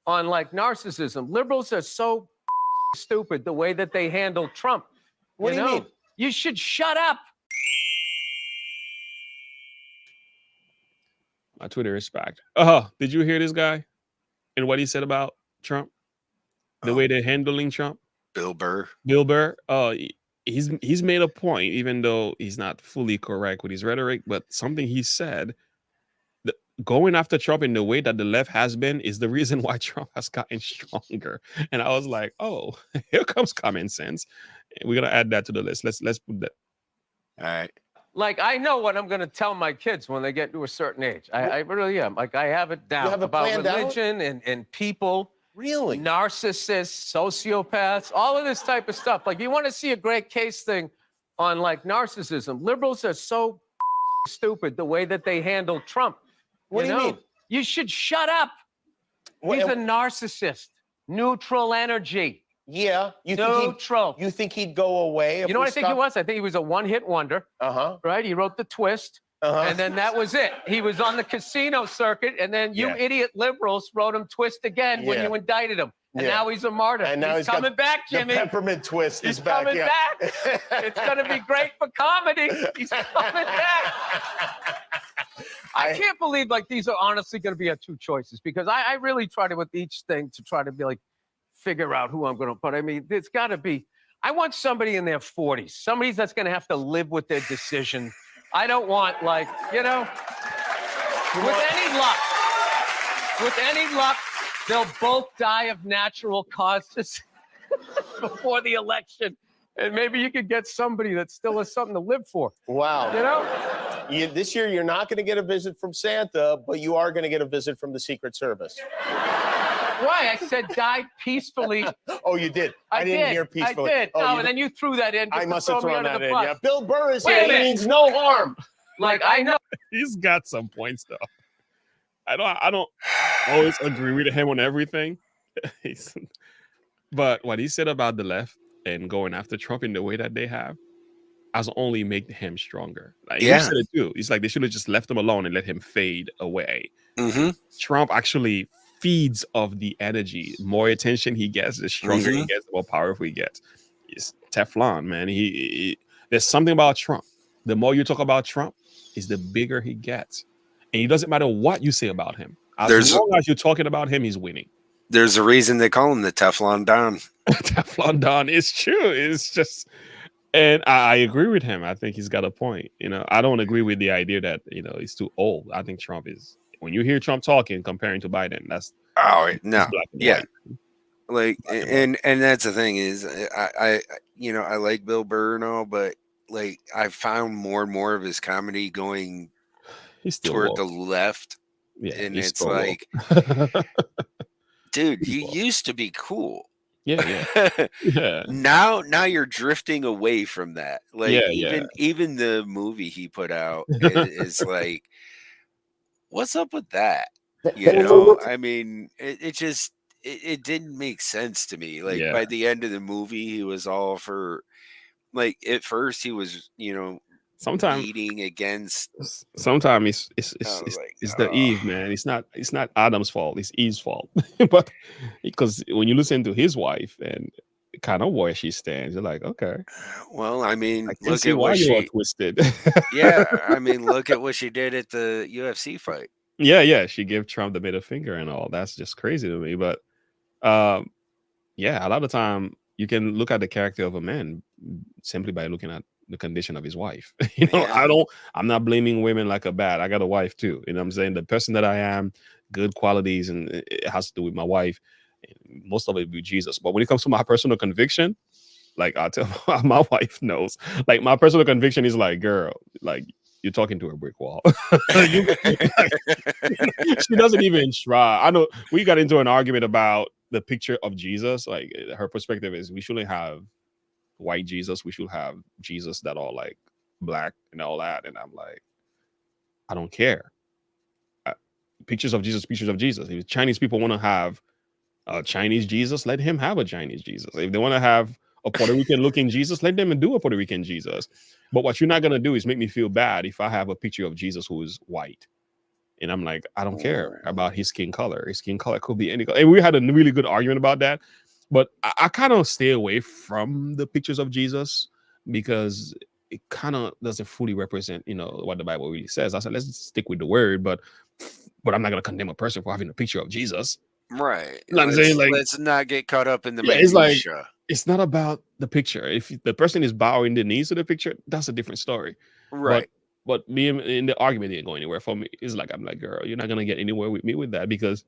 on like narcissism. Liberals are so stupid the way that they handle Trump. What do you mean? You should shut up. My Twitter is spacked. Did you hear this guy and what he said about Trump? The way they're handling Trump? Bill Burr. Bill Burr. He's made a point, even though he's not fully correct with his rhetoric, but something he said, going after Trump in the way that the left has been is the reason why Trump has gotten stronger. And I was like, oh, here comes common sense. We're gonna add that to the list. Let's put that. All right. Like, I know what I'm going to tell my kids when they get to a certain age. I really am. Like, I have it down have it about planned out? religion and people. Really? Narcissists, sociopaths, all of this type of stuff. Like, you want to see a great case thing on like narcissism. Liberals are so stupid the way that they handle Trump. What do you mean? You should shut up. He's a narcissist. Neutral energy. Yeah. Neutral. You think he'd go away? You know what I think he was? I think he was a one-hit wonder. Right? He wrote The Twist. And then that was it. He was on the casino circuit, and then you idiot liberals wrote him Twist again when you indicted him. And now he's a martyr. And now he's coming back, Jimmy. The peppermint twist is back. He's coming back. It's going to be great for comedy. He's coming back. I can't believe like these are honestly going to be our two choices, because I really try to, with each thing, to try to be like, figure out who I'm going to, but I mean, it's got to be, I want somebody in their 40s, somebody that's going to have to live with their decision. I don't want like, with any luck, they'll both die of natural causes before the election. And maybe you could get somebody that still has something to live for. Wow. This year, you're not going to get a visit from Santa, but you are going to get a visit from the Secret Service. Why? I said die peacefully. Oh, you did? I didn't hear peacefully. I did. Oh, and then you threw that in. I must have thrown that in. Bus. Yeah. Bill Burr is here. He means no harm. Like, I know. He's got some points, though. I don't always agree with him on everything. But what he said about the left and going after Trump in the way that they have has only made him stronger. Like, he said it too. It's like they should have just left him alone and let him fade away. Trump actually feeds off the energy. The more attention he gets, the stronger he gets, the more powerful he gets. It's Teflon, man. There's something about Trump. The more you talk about Trump, is the bigger he gets. And it doesn't matter what you say about him. As long as you're talking about him, he's winning. There's a reason they call him the Teflon Don. Teflon Don is true. It's just, and I agree with him. I think he's got a point. I don't agree with the idea that, he's too old. I think Trump is, when you hear Trump talking comparing to Biden, that's no, like, and that's the thing is, I like Bill Burr and all, but like I've found more and more of his comedy going toward the left, and it's like, dude, you used to be cool. Yeah. Now you're drifting away from that. Like even the movie he put out is like, what's up with that? I mean, it just it didn't make sense to me. Like by the end of the movie, he was all for, like, at first he was, sometimes eating against. Sometimes it's the Eve, man. It's not Adam's fault. It's Eve's fault. But because when you listen to his wife and kind of where she stands, you're like, okay. Well, I mean, look at why you are twisted. I mean, look at what she did at the UFC fight. Yeah, she gave Trump the middle finger and all. That's just crazy to me. But a lot of time you can look at the character of a man simply by looking at the condition of his wife. I'm not blaming women like a bad. I got a wife too. I'm saying the person that I am, good qualities, and it has to do with my wife. Most of it be Jesus. But when it comes to my personal conviction, like I tell my wife knows, like my personal conviction is like, girl, like you're talking to a brick wall. She doesn't even try. I know we got into an argument about the picture of Jesus. Like her perspective is we shouldn't have white Jesus. We should have Jesus that all like black and all that. And I'm like, I don't care. Pictures of Jesus. If Chinese people want to have a Chinese Jesus, let him have a Chinese Jesus. If they want to have a Puerto Rican looking Jesus, let them do a Puerto Rican Jesus. But what you're not going to do is make me feel bad if I have a picture of Jesus who is white. And I'm like, I don't care about his skin color. His skin color could be any color. And we had a really good argument about that. But I kind of stay away from the pictures of Jesus because it kind of doesn't fully represent, what the Bible really says. I said, let's stick with the word, but I'm not going to condemn a person for having a picture of Jesus. Right. I'm saying, like, let's not get caught up in the it's like, minutia. It's not about the picture. If the person is bowing the knees to the picture, that's a different story. Right. But me in the argument didn't go anywhere for me. It's like, I'm like, girl, you're not going to get anywhere with me with that, because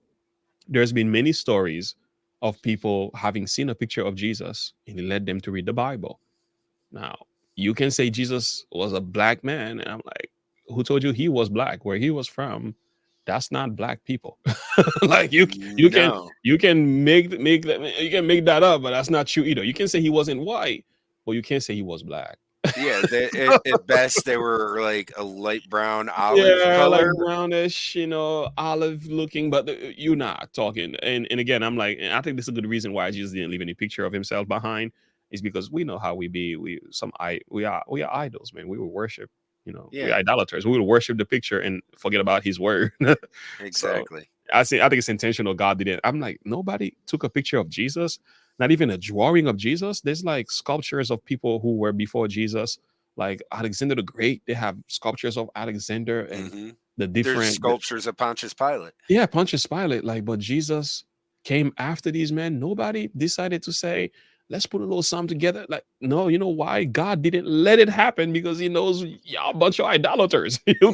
there's been many stories of people having seen a picture of Jesus and it led them to read the Bible. Now, you can say Jesus was a black man, and I'm like, who told you he was black? Where he was from, that's not black people. Like you can make that up, but that's not true either. You can say he wasn't white, but you can't say he was black. Yeah, at best they were like a light brown olive color, like brownish, olive looking. But you're not talking. And again, I'm like, and I think this is a good reason why Jesus didn't leave any picture of himself behind, is because we know how we be. We are idols, man. We will worship. We idolaters. We will worship the picture and forget about his word. Exactly. So, I think it's intentional. God didn't. I'm like, nobody took a picture of Jesus. Not even a drawing of Jesus. There's like sculptures of people who were before Jesus, like Alexander the Great. They have sculptures of Alexander and the different There's sculptures of Pontius Pilate. Yeah, Pontius Pilate. Like, but Jesus came after these men. Nobody decided to say, let's put a little something together. Like, no, you know why? God didn't let it happen because he knows y'all a bunch of idolaters. You're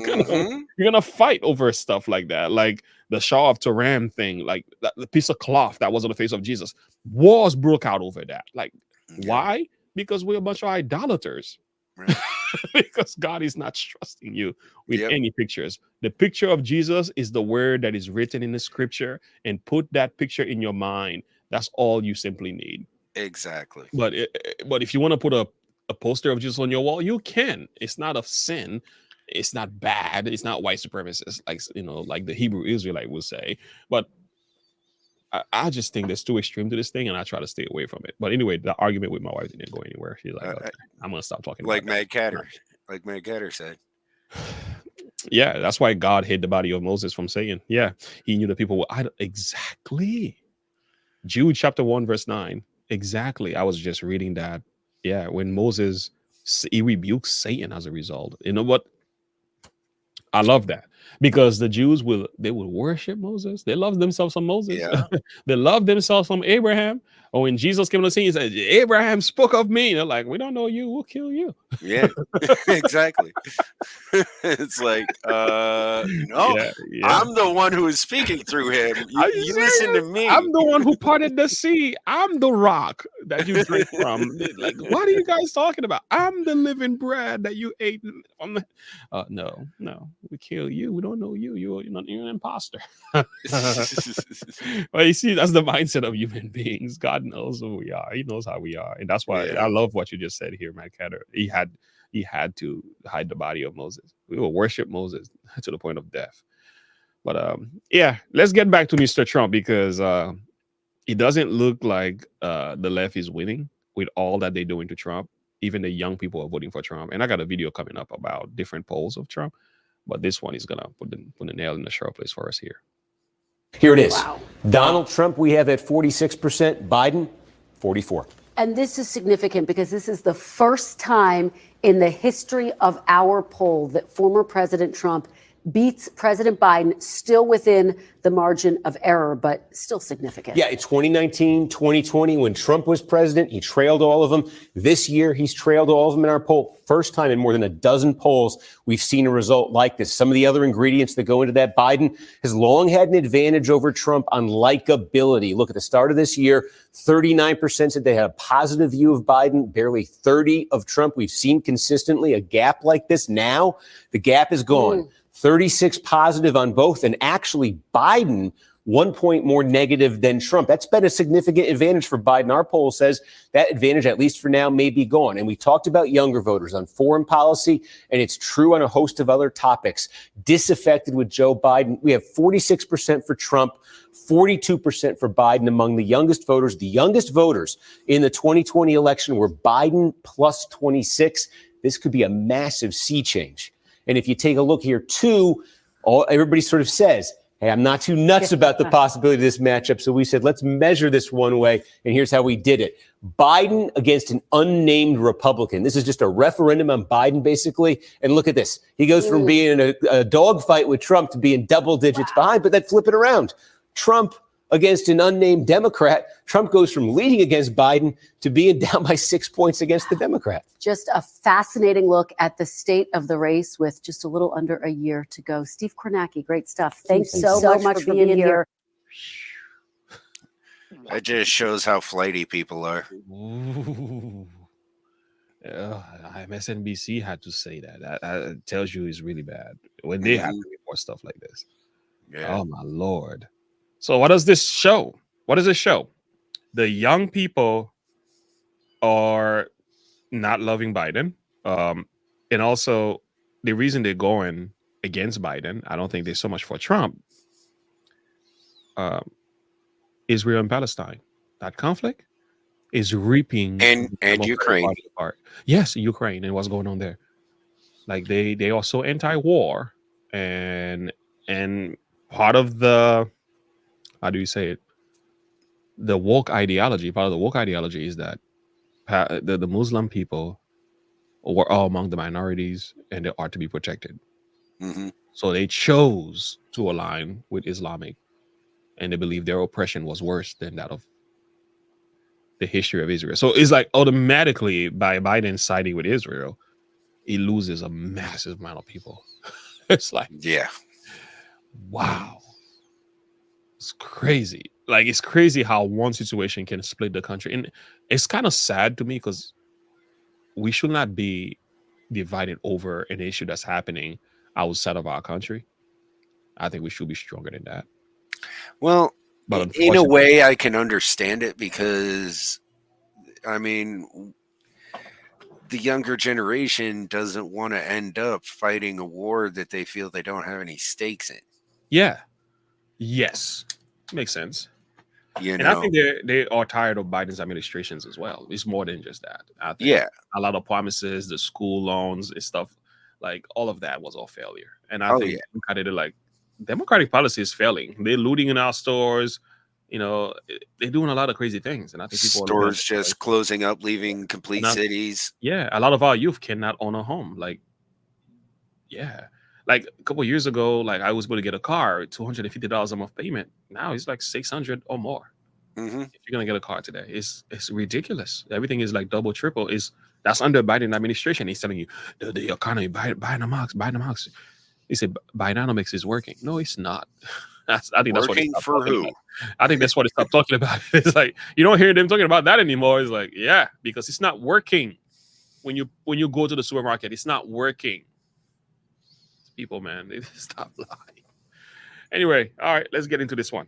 gonna fight over stuff like that. Like the Shah of Turin thing, like the piece of cloth that was on the face of Jesus. Wars broke out over that. Like, why? Because we're a bunch of idolaters. Right. Because God is not trusting you with any pictures. The picture of Jesus is the word that is written in the scripture, and put that picture in your mind. That's all you simply need. Exactly. But if you want to put a poster of Jesus on your wall, you can. It's not a sin. It's not bad. It's not white supremacist, like the Hebrew Israelite will say. But I just think there's too extreme to this thing, and I try to stay away from it. But anyway, the argument with my wife didn't go anywhere. She's like, okay, I'm gonna stop talking. Like about Mad Catter, like Mad Catter said. Yeah, that's why God hid the body of Moses from Satan. Yeah, he knew the people were exactly. Jude chapter 1 verse 9. Exactly. I was just reading that. Yeah, when Moses, he rebukes Satan as a result. You know what? I love that, because the Jews will worship Moses. They love themselves some Moses. Yeah. They love themselves some Abraham. Or when Jesus came on the scene, he said, Abraham spoke of me. They're like, we don't know you. We'll kill you. Yeah, exactly. It's like, no, I'm the one who is speaking through him. You listen to me. I'm the one who parted the sea. I'm the rock that you drink from. Like, what are you guys talking about? I'm the living bread that you ate from the... No, we kill you. We don't know you. You're an imposter. Well, you see, that's the mindset of human beings. God knows who we are. He knows how we are, and that's why I love what you just said here, Matt Catter. He had to hide the body of Moses. We will worship Moses to the point of death. But let's get back to Mr. Trump, because it doesn't look like the left is winning with all that they're doing to Trump. Even the young people are voting for Trump. And I got a video coming up about different polls of Trump, but this one is gonna put the nail in the sharp place for us here. Here it is. Wow. Donald Trump, we have at 46%, Biden, 44%. And this is significant because this is the first time in the history of our poll that former President Trump beats President Biden, still within the margin of error, but still significant. Yeah, in 2019, 2020, when Trump was president, he trailed all of them. This year, he's trailed all of them in our poll. First time in more than a dozen polls, we've seen a result like this. Some of the other ingredients that go into that, Biden has long had an advantage over Trump on likability. Look, at the start of this year, 39% said they had a positive view of Biden, barely 30% of Trump. We've seen consistently a gap like this. Now, the gap is gone. 36 positive on both, and actually Biden 1 point more negative than Trump. That's been a significant advantage for Biden. Our poll says that advantage, at least for now, may be gone. And we talked about younger voters on foreign policy, and it's true on a host of other topics. Disaffected with Joe Biden. We have 46% for Trump, 42% for Biden among the youngest voters. The youngest voters in the 2020 election were Biden plus 26. This could be a massive sea change. And if you take a look here, too, Everybody sort of says, hey, I'm not too nuts about the possibility of this matchup. So we said, let's measure this one way. And here's how we did it. Biden against an unnamed Republican. This is just a referendum on Biden, basically. And look at this. He goes from being in a dogfight with Trump to being double digits behind, but then flip it around. Trump against an unnamed Democrat. Trump goes from leading against Biden to being down by 6 points against the Democrat. Just a fascinating look at the state of the race with just a little under a year to go. Steve Kornacki, great stuff. Thanks so much for being here. It just shows how flighty people are. Ooh. MSNBC had to say that. That tells you it's really bad when they have to report stuff like this. Yeah. Oh, my Lord. So what does this show? What does it show? The young people are not loving Biden. And also the reason they're going against Biden, I don't think they're so much for Trump. Israel and Palestine. That conflict is reaping and Ukraine. Yes, Ukraine and what's going on there. Like they are so anti-war and part of the, how do you say it? The woke ideology, part of the woke ideology is that the Muslim people were all among the minorities and they are to be protected. So they chose to align with Islamic and they believe their oppression was worse than that of the history of Israel. So it's like automatically by Biden siding with Israel, he loses a massive amount of people. It's like, wow. It's crazy. Like, it's crazy how one situation can split the country. And it's kind of sad to me because we should not be divided over an issue that's happening outside of our country. I think we should be stronger than that. Well, but in a way, I can understand it because, I mean, the younger generation doesn't want to end up fighting a war that they feel they don't have any stakes in. Yeah. Yes. Makes sense. And I think they are tired of Biden's administrations as well. It's more than just that. I think a lot of promises, the school loans and stuff, like all of that was all failure. And I think like Democratic policy is failing. They're looting in our stores. You know, they're doing a lot of crazy things. And I think people stores just closing up, leaving complete cities. Yeah. A lot of our youth cannot own a home. Like, like a couple of years ago, like I was able to get a car, $250 a month payment. Now it's like $600 or more. If you're gonna get a car today, it's ridiculous. Everything is like double, triple. That's under Biden administration. He's telling you the economy, Bidenomics. He said Bidenomics is working. No, it's not. I think that's working what for who? About. I think that's what he stopped talking about. It's like you don't hear them talking about that anymore. It's like because it's not working. When you go to the supermarket, it's not working. People, man, they stop lying. Anyway, all right, let's get into this one.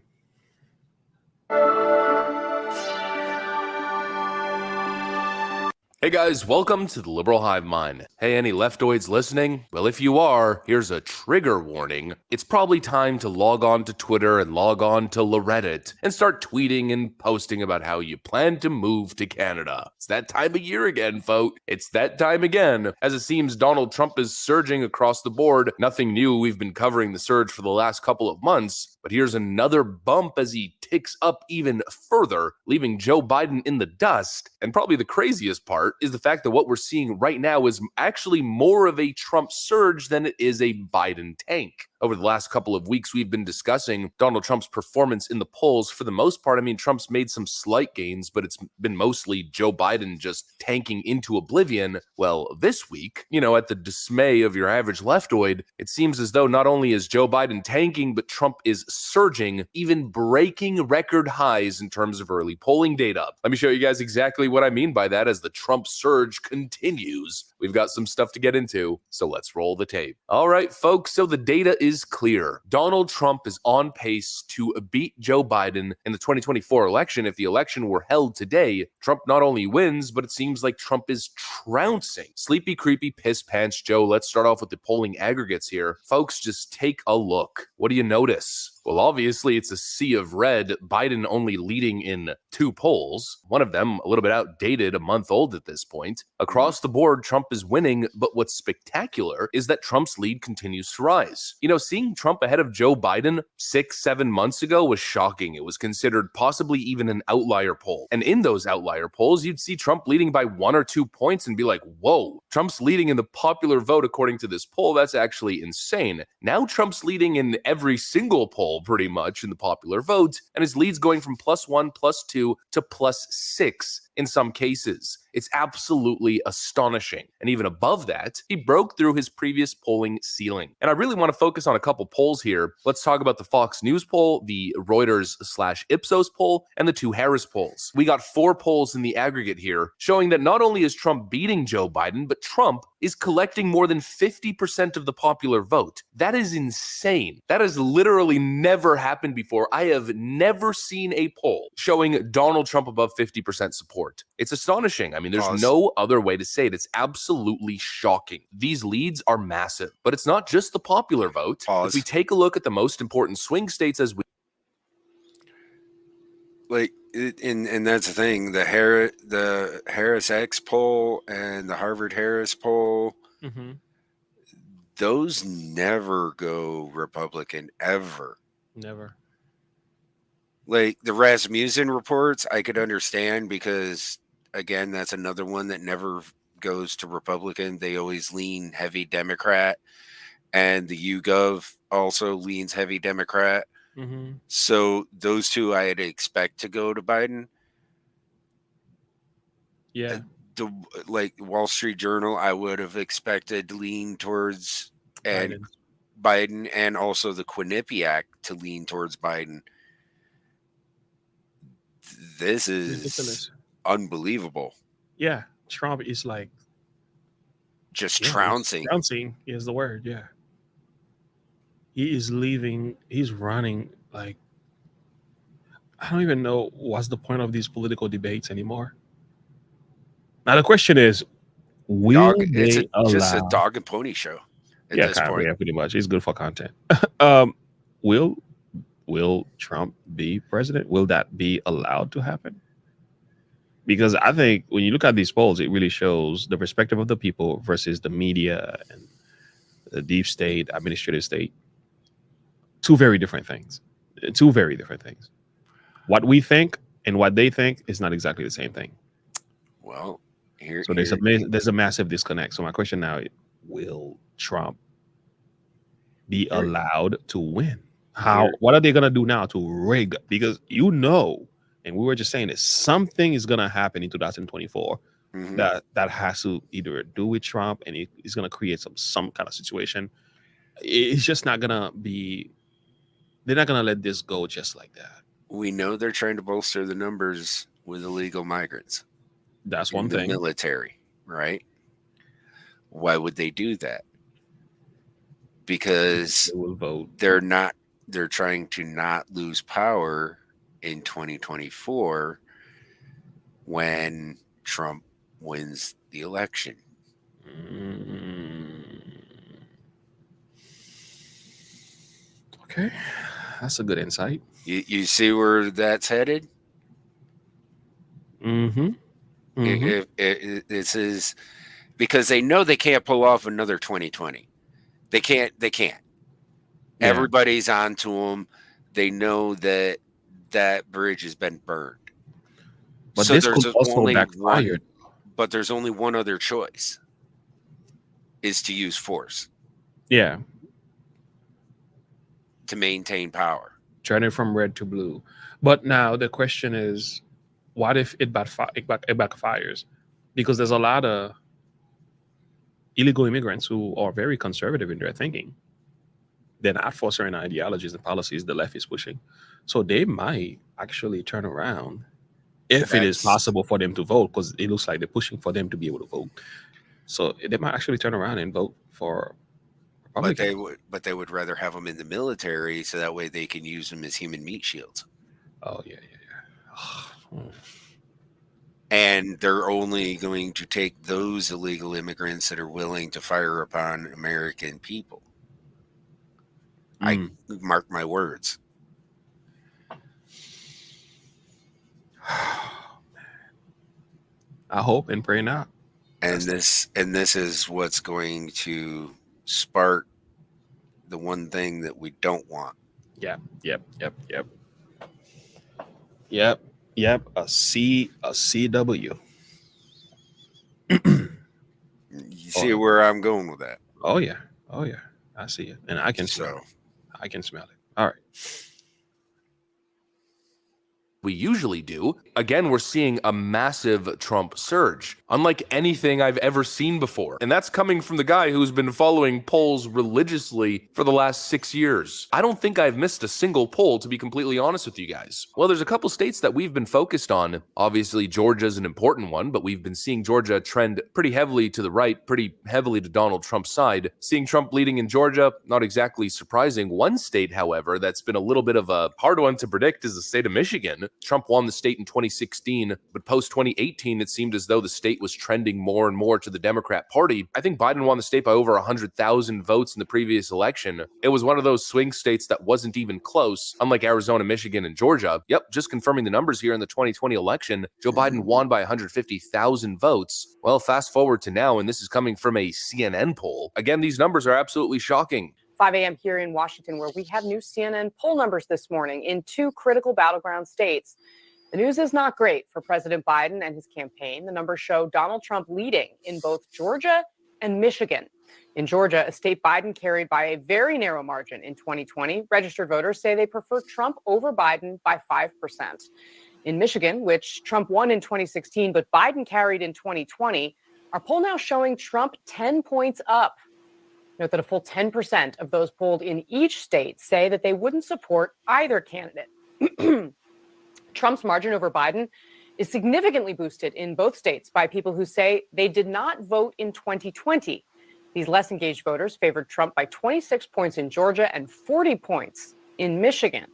Hey guys, welcome to the Liberal Hive Mind. Hey, any leftoids listening? Well, if you are, here's a trigger warning. It's probably time to log on to Twitter and log on to Reddit and start tweeting and posting about how you plan to move to Canada. It's that time of year again, folks. It's that time again. As it seems Donald Trump is surging across the board. Nothing new. We've been covering the surge for the last couple of months. But here's another bump as he ticks up even further, leaving Joe Biden in the dust. And probably the craziest part is the fact that what we're seeing right now is actually more of a Trump surge than it is a Biden tank. Over the last couple of weeks, we've been discussing Donald Trump's performance in the polls. For the most part, I mean, Trump's made some slight gains, but it's been mostly Joe Biden just tanking into oblivion. Well, this week, at the dismay of your average leftoid, it seems as though not only is Joe Biden tanking, but Trump is surging, even breaking record highs in terms of early polling data. Let me show you guys exactly what I mean by that as the Trump surge continues. We've got some stuff to get into, so let's roll the tape. All right, folks, so the data is clear. Donald Trump is on pace to beat Joe Biden in the 2024 election. If the election were held today, Trump not only wins, but it seems like Trump is trouncing Sleepy, creepy, piss pants Joe. Let's start off with the polling aggregates here. Folks, just take a look. What do you notice? Well, obviously, it's a sea of red. Biden only leading in 2 polls. One of them a little bit outdated, a month old at this this point. Across the board, Trump is winning, but what's spectacular is that Trump's lead continues to rise. You know, seeing Trump ahead of Joe Biden 6-7 months ago was shocking. It was considered possibly even an outlier poll. And in those outlier polls, you'd see Trump leading by 1 or 2 points and be like, whoa, Trump's leading in the popular vote according to this poll. That's actually insane. Now Trump's leading in every single poll pretty much in the popular vote, and his lead's going from +1, +2 to +6 in some cases. It's absolutely astonishing. And even above that, he broke through his previous polling ceiling. And I really want to focus on a couple polls here. Let's talk about the Fox News poll, the Reuters/Ipsos poll, and the 2 Harris polls. We got 4 polls in the aggregate here, showing that not only is Trump beating Joe Biden, but Trump is collecting more than 50% of the popular vote. That is insane. That has literally never happened before. I have never seen a poll showing Donald Trump above 50% support. It's astonishing. I mean, there's no other way to say it. It's absolutely shocking. These leads are massive, but it's not just the popular vote. If we take a look at the most important swing states as we and that's the thing, the Harris X poll and the Harvard Harris poll, those never go Republican, ever. Never. Like the Rasmussen reports, I could understand because, again, that's another one that never goes to Republican. They always lean heavy Democrat, and the YouGov also leans heavy Democrat. So those two I'd expect to go to Biden. Yeah. The like Wall Street Journal, I would have expected to lean towards Biden, and also the Quinnipiac to lean towards Biden. This is ridiculous. Unbelievable. Yeah, Trump is like just trouncing. Trouncing is the word. Yeah, he is leaving. He's running like I don't even know what's the point of these political debates anymore. Now the question is, will they allow just a dog and pony show at this point? Yeah, pretty much. It's good for content. Will Trump be president? Will that be allowed to happen? Because I think when you look at these polls, it really shows the perspective of the people versus the media and the deep state, administrative state. 2 very different things. 2 very different things. What we think and what they think is not exactly the same thing. Well, there's a massive disconnect. So my question now is, will Trump be allowed to win? What are they going to do now to rig? Because and we were just saying that something is going to happen in 2024 that has to either do with Trump, and it's going to create some kind of situation. It's just not going to be, they're not going to let this go just like that. We know they're trying to bolster the numbers with illegal migrants. That's one thing. The military, right? Why would they do that? Because they will vote. They're trying to not lose power in 2024 when Trump wins the election. Okay, that's a good insight. You see where that's headed? This is because they know they can't pull off another 2020. They can't. Yeah. Everybody's on to them. They know that bridge has been burned. But so there's only one. But there's only one other choice: is to use force. Yeah. To maintain power. Turn it from red to blue. But now the question is, what if it backfires? Because there's a lot of illegal immigrants who are very conservative in their thinking. They're not for certain ideologies and policies the left is pushing. So they might actually turn around if it is possible for them to vote, because it looks like they're pushing for them to be able to vote. So they might actually turn around and vote for Republicans. But they would rather have them in the military so that way they can use them as human meat shields. Oh, yeah. And they're only going to take those illegal immigrants that are willing to fire upon American people. I mark my words. I hope and pray not. And this is what's going to spark the one thing that we don't want. Yep. A CW. You see where I'm going with that? Oh yeah. I see it, and I can smell it. I can smell it. All right. We usually do. Again, we're seeing a massive Trump surge, unlike anything I've ever seen before. And that's coming from the guy who's been following polls religiously for the last 6 years. I don't think I've missed a single poll, to be completely honest with you guys. Well, there's a couple states that we've been focused on. Obviously, Georgia's an important one, but we've been seeing Georgia trend pretty heavily to the right, pretty heavily to Donald Trump's side. Seeing Trump leading in Georgia, not exactly surprising. One state, however, that's been a little bit of a hard one to predict is the state of Michigan. Trump won the state in 2016, but post-2018, it seemed as though the state was trending more and more to the Democrat Party. I think Biden won the state by over 100,000 votes in the previous election. It was one of those swing states that wasn't even close, unlike Arizona, Michigan, and Georgia. Yep, just confirming the numbers here in the 2020 election. Joe Biden won by 150,000 votes. Well, fast forward to now, and this is coming from a CNN poll. Again, these numbers are absolutely shocking. 5 a.m. here in Washington, where we have new CNN poll numbers this morning in 2 critical battleground states. The news is not great for President Biden and his campaign. The numbers show Donald Trump leading in both Georgia and Michigan. In Georgia, a state Biden carried by a very narrow margin in 2020, registered voters say they prefer Trump over Biden by 5%. In Michigan, which Trump won in 2016, but Biden carried in 2020, our poll now showing Trump 10 points up. Note that a full 10% of those polled in each state say that they wouldn't support either candidate. Trump's margin over Biden is significantly boosted in both states by people who say they did not vote in 2020. These less engaged voters favored Trump by 26 points in Georgia and 40 points in Michigan.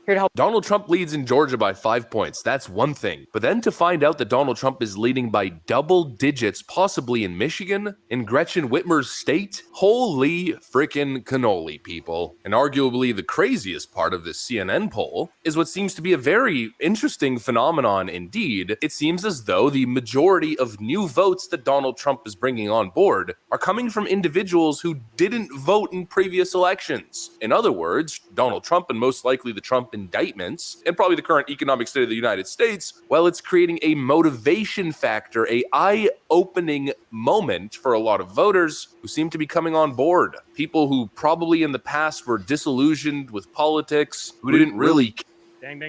Here to help. Donald Trump leads in Georgia by 5 points. That's one thing. But then to find out that Donald Trump is leading by double digits, possibly in Michigan, in Gretchen Whitmer's state, holy frickin' cannoli, people. And arguably the craziest part of this CNN poll is what seems to be a very interesting phenomenon indeed. It seems as though the majority of new votes that Donald Trump is bringing on board are coming from individuals who didn't vote in previous elections. In other words, Donald Trump and most likely the Trump indictments, and probably the current economic state of the United States, well, it's creating a motivation factor, a eye-opening moment for a lot of voters who seem to be coming on board. People who probably in the past were disillusioned with politics, who didn't really... Dang.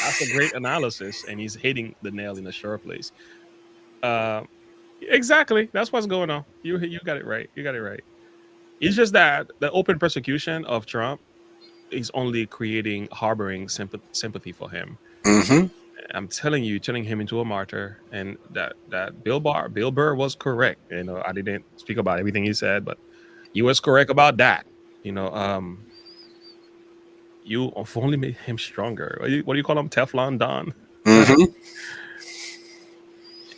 That's a great analysis, and he's hitting the nail in a sure place. Exactly. That's what's going on. You got it right. It's just that the open persecution of Trump is only harboring sympathy for him. Mm-hmm. I'm telling you, turning him into a martyr, and that Bill Burr was correct. I didn't speak about everything he said, but he was correct about that. You only made him stronger. What do you call him? Teflon Don? Mm-hmm.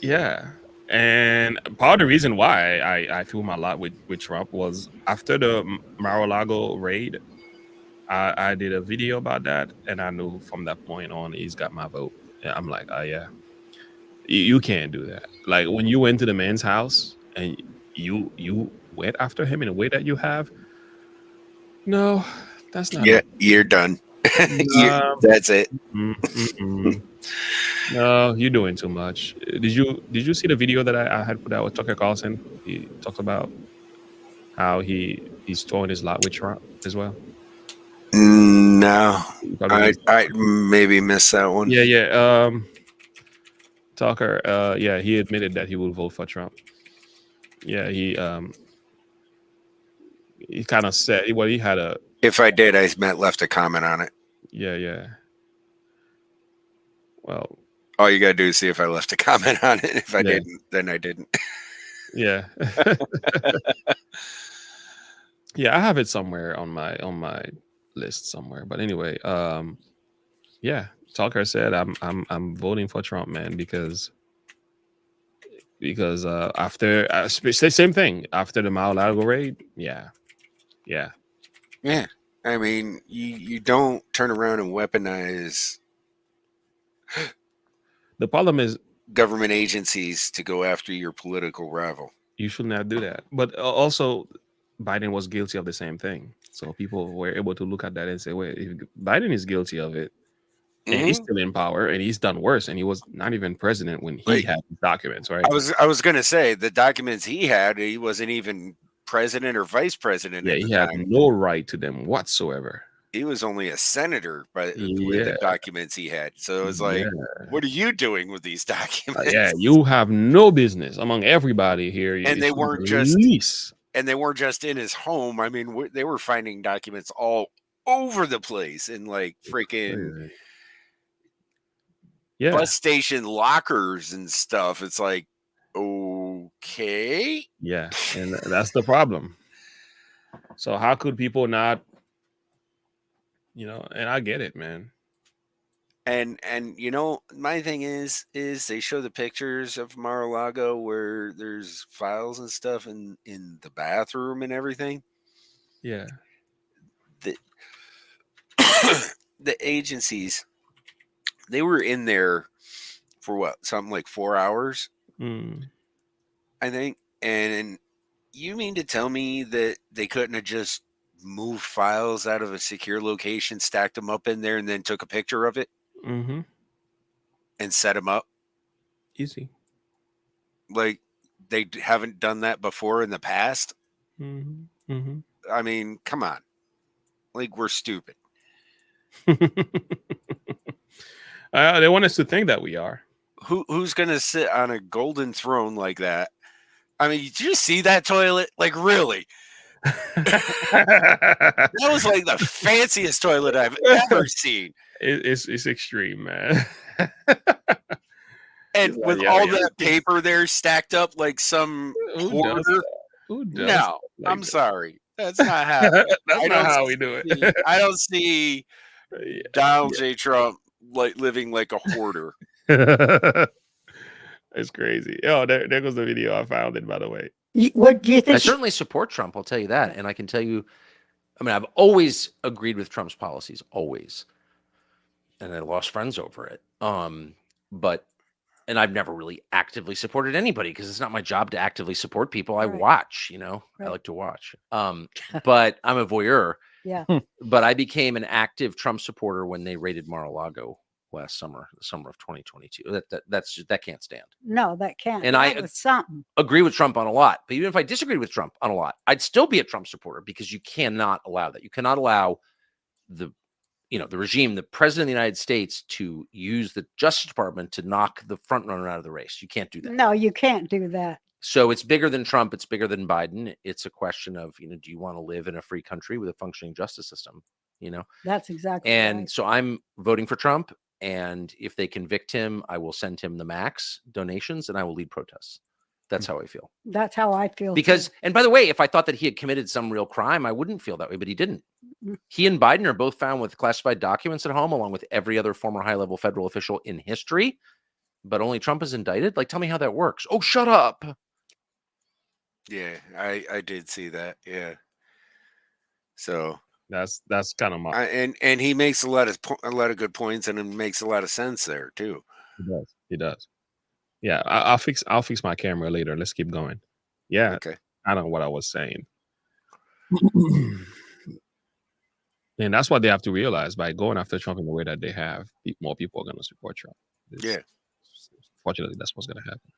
Yeah. And part of the reason why I threw my lot with Trump was after the Mar-a-Lago raid, I did a video about that, and I knew from that point on he's got my vote. And I'm like, oh yeah, you can't do that. Like when you went to the man's house and you went after him in a way that you have. No, that's not. Yeah, you're done. That's it. No, you're doing too much. Did you see the video that I had put out with Tucker Carlson? He talked about how he's throwing his lot with Trump as well. No, I maybe missed that one. Yeah. Tucker, he admitted that he will vote for Trump. Yeah, he kind of said, well, he had a. If I did, I left a comment on it. Yeah. Well, all you gotta do is see if I left a comment on it. If I didn't, then I didn't. Yeah. Yeah, I have it somewhere on my list somewhere. But anyway, Tucker said I'm voting for Trump, man, because after same thing after the Mar-a-Lago raid. Yeah. I mean, you don't turn around and weaponize The problem is government agencies to go after your political rival. You should not do that. But also, Biden was guilty of the same thing. So people were able to look at that and say, wait, if Biden is guilty of it, and he's still in power, and he's done worse, and he was not even president when he had documents, right? I was going to say, the documents he had, he wasn't even president or vice president. Yeah, he had no right to them whatsoever. He was only a senator with the documents he had. So it was like, what are you doing with these documents? Yeah, you have no business among everybody here. And they weren't just in his home. I mean, they were finding documents all over the place in like freaking bus station lockers and stuff. It's like, okay. Yeah, and that's the problem. So how could people not, and I get it, man. And my thing is they show the pictures of Mar-a-Lago where there's files and stuff in the bathroom and everything. Yeah. The agencies, they were in there for what? Something like 4 hours, I think. And you mean to tell me that they couldn't have just moved files out of a secure location, stacked them up in there, and then took a picture of it and set them up? Easy. Like they haven't done that before in the past. I mean, come on. Like, we're stupid. They want us to think that we are. Who's going to sit on a golden throne like that? I mean, did you see that toilet? Like, really? That was like the fanciest toilet I've ever seen. It's extreme, man. And with all that paper there stacked up like some hoarder. No, I'm sorry. That's not how. That's not how we do it. I don't see Donald J. Trump like living like a hoarder. It's crazy. Oh, there goes the video. I found it, by the way. What do you think? I certainly support Trump. I'll tell you that, and I can tell you. I mean, I've always agreed with Trump's policies, always, and I lost friends over it. And I've never really actively supported anybody because it's not my job to actively support people. I watch, I like to watch. But I'm a voyeur. Yeah. But I became an active Trump supporter when they raided Mar-a-Lago last summer, the summer of 2022. That can't stand. No, that can't. And I agree with Trump on a lot. But even if I disagreed with Trump on a lot, I'd still be a Trump supporter because you cannot allow that. You cannot allow the regime, the president of the United States, to use the Justice Department to knock the front runner out of the race. You can't do that. No, you can't do that. So it's bigger than Trump. It's bigger than Biden. It's a question of, do you want to live in a free country with a functioning justice system? That's exactly right. So I'm voting for Trump. And if they convict him, I will send him the max donations and I will lead protests. That's how I feel. That's how I feel. Because, and by the way, if I thought that he had committed some real crime, I wouldn't feel that way, but he didn't. He and Biden are both found with classified documents at home, along with every other former high-level federal official in history. But only Trump is indicted? Like, tell me how that works. Oh, shut up. Yeah, I did see that. Yeah. So that's kind of my and he makes a lot of good points, and it makes a lot of sense there too. He does. Yeah, I'll fix my camera later. Let's keep going. Yeah. Okay. I don't know what I was saying. And that's what they have to realize by going after Trump in the way that they have. More people are going to support Trump. Fortunately, that's what's going to happen.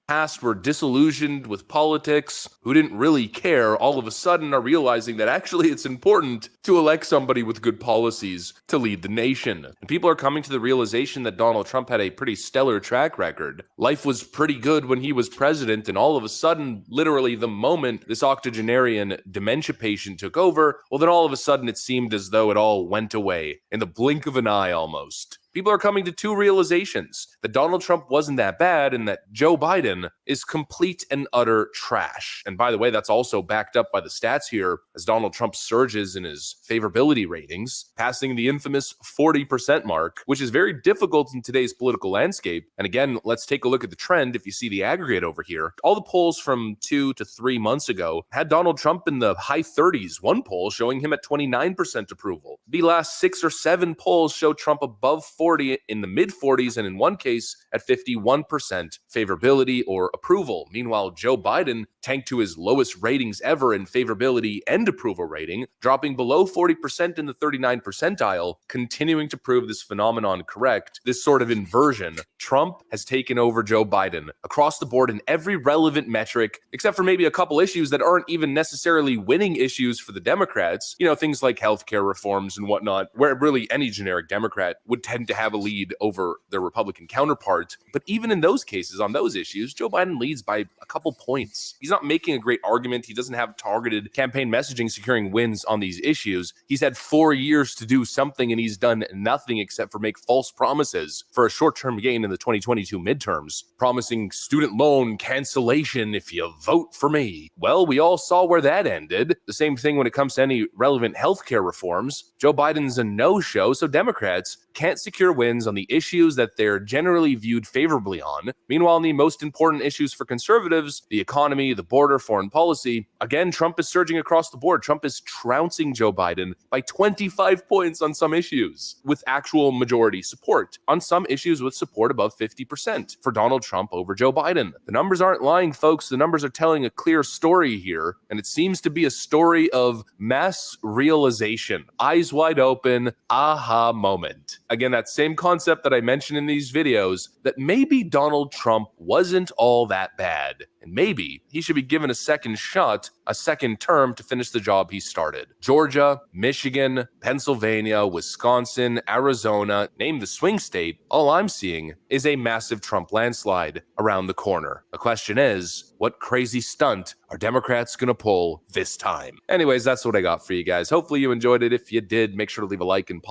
Past were disillusioned with politics, who didn't really care, all of a sudden are realizing that actually it's important to elect somebody with good policies to lead the nation. And people are coming to the realization that Donald Trump had a pretty stellar track record. Life was pretty good when he was president, and all of a sudden, literally the moment this octogenarian dementia patient took over, well, then all of a sudden it seemed as though it all went away in the blink of an eye almost. People are coming to two realizations: that Donald Trump wasn't that bad and that Joe Biden is complete and utter trash. And by the way, that's also backed up by the stats here as Donald Trump surges in his favorability ratings, passing the infamous 40% mark, which is very difficult in today's political landscape. And again, let's take a look at the trend. If you see the aggregate over here, all the polls from 2 to 3 months ago had Donald Trump in the high 30s, one poll showing him at 29% approval. The last 6 or 7 polls show Trump above 40, in the mid 40s, and in one case at 51% favorability or approval. Meanwhile, Joe Biden tanked to his lowest ratings ever in favorability and approval rating, dropping below 40% in the 39th percentile, continuing to prove this phenomenon correct, this sort of inversion. Trump has taken over Joe Biden across the board in every relevant metric, except for maybe a couple issues that aren't even necessarily winning issues for the Democrats. You know, things like healthcare reforms and whatnot, where really any generic Democrat would tend to have a lead over their Republican counterpart. But even in those cases, on those issues, Joe Biden leads by a couple points. He's not making a great argument. He doesn't have targeted campaign messaging securing wins on these issues. He's had 4 years to do something, and he's done nothing except for make false promises for a short-term gain in the 2022 midterms, promising student loan cancellation if you vote for me. Well, we all saw where that ended. The same thing when it comes to any relevant healthcare reforms. Joe Biden's a no-show, so Democrats can't secure wins on the issues that they're generally viewed favorably on. Meanwhile, on the most important issues for conservatives, the economy, the border, foreign policy, again, Trump is surging across the board. Trump is trouncing Joe Biden by 25 points on some issues with actual majority support. On some issues with support above 50% for Donald Trump over Joe Biden. The numbers aren't lying, folks. The numbers are telling a clear story here, and it seems to be a story of mass realization. Eyes wide open, aha moment. Again, that same concept that I mentioned in these videos, that maybe Donald Trump wasn't all that bad, and maybe he should be given a second shot, a second term to finish the job he started. Georgia, Michigan, Pennsylvania, Wisconsin, Arizona, name the swing state, all I'm seeing is a massive Trump landslide around the corner. The question is, what crazy stunt are Democrats gonna pull this time? Anyways, that's what I got for you guys. Hopefully you enjoyed it. If you did, make sure to leave a like and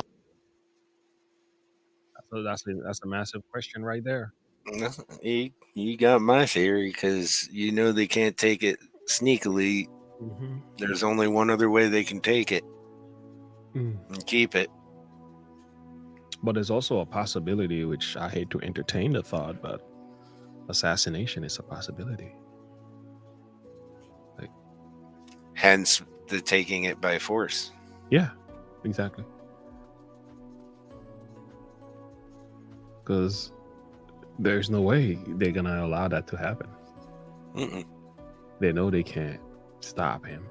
So that's a massive question right there. You got my theory, because you know they can't take it sneakily. There's only one other way they can take it and keep it. But there's also a possibility, which I hate to entertain the thought, but assassination is a possibility. Like, hence the taking it by force. Yeah, exactly. Because there's no way they're gonna allow that to happen. They know they can't stop him.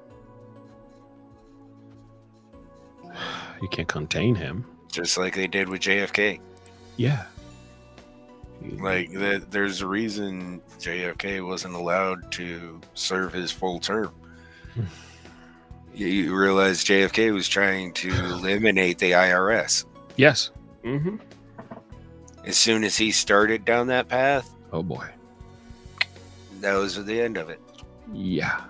You can't contain him. Just like they did with JFK. Yeah. Like, there's a reason JFK wasn't allowed to serve his full term. You realize JFK was trying to eliminate the IRS. Yes. As soon as he started down that path, oh boy, that was the end of it. Yeah.